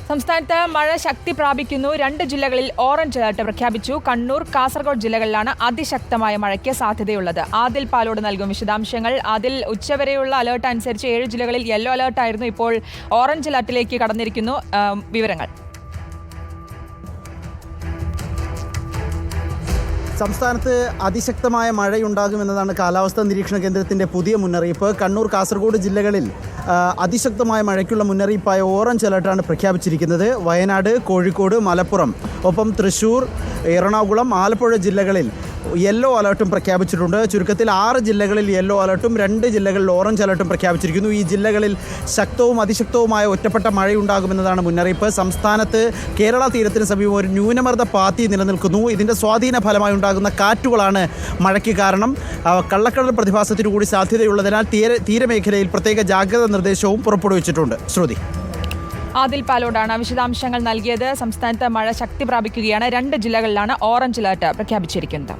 സംസ്ഥാനത്ത് മഴ ശക്തി പ്രാപിക്കുന്നു. 2 ജില്ലകളിൽ ഓറഞ്ച് അലർട്ട് പ്രഖ്യാപിച്ചു. കണ്ണൂർ, കാസർഗോഡ് ജില്ലകളിലാണ് അതിശക്തമായ മഴയ്ക്ക് സാധ്യതയുള്ളത്. ആദിൽ പാലോട് നൽകും വിശദാംശങ്ങൾ. അതിൽ ഉച്ചവരെയുള്ള അലർട്ട് അനുസരിച്ച് 7 ജില്ലകളിൽ യെല്ലോ അലർട്ടായിരുന്നു. ഇപ്പോൾ ഓറഞ്ച് അലർട്ടിലേക്ക് കടന്നിരിക്കുന്നു. വിവരങ്ങൾ. സംസ്ഥാനത്ത് അതിശക്തമായ മഴയുണ്ടാകുമെന്നതാണ് കാലാവസ്ഥാ നിരീക്ഷണ കേന്ദ്രത്തിൻ്റെ പുതിയ മുന്നറിയിപ്പ്. കണ്ണൂർ, കാസർഗോഡ് ജില്ലകളിൽ അതിശക്തമായ മഴയ്ക്കുള്ള മുന്നറിയിപ്പായ ഓറഞ്ച് അലർട്ടാണ് പ്രഖ്യാപിച്ചിരിക്കുന്നത്. വയനാട്, കോഴിക്കോട്, മലപ്പുറം, ഒപ്പം തൃശ്ശൂർ, എറണാകുളം, ആലപ്പുഴ ജില്ലകളിൽ യെല്ലോ അലർട്ടും പ്രഖ്യാപിച്ചിട്ടുണ്ട്. ചുരുക്കത്തിൽ 6 ജില്ലകളിൽ യെല്ലോ അലർട്ടും 2 ജില്ലകളിൽ ഓറഞ്ച് അലർട്ടും പ്രഖ്യാപിച്ചിരിക്കുന്നു. ഈ ജില്ലകളിൽ ശക്തവും അതിശക്തവുമായ ഒറ്റപ്പെട്ട മഴയുണ്ടാകുമെന്നതാണ് മുന്നറിയിപ്പ്. സംസ്ഥാനത്ത് കേരള തീരത്തിന് സമീപം ഒരു ന്യൂനമർദ്ദ പാത്തി നിലനിൽക്കുന്നു. ഇതിൻ്റെ സ്വാധീന ഫലമായി ഉണ്ടാകുന്ന കാറ്റുകളാണ് മഴയ്ക്ക് കാരണം. കള്ളക്കടൽ പ്രതിഭാസത്തിനു കൂടി സാധ്യതയുള്ളതിനാൽ തീരമേഖലയിൽ പ്രത്യേക ജാഗ്രതാ നിർദ്ദേശവും പുറപ്പെടുവിച്ചിട്ടുണ്ട്. ശ്രുതി. ആദിൽ പാലോടാണ് വിശദാംശങ്ങൾ നൽകിയത്. സംസ്ഥാനത്ത് മഴ ശക്തി പ്രാപിക്കുകയാണ്. 2 ജില്ലകളിലാണ് ഓറഞ്ച് അലർട്ട് പ്രഖ്യാപിച്ചിരിക്കുന്നത്.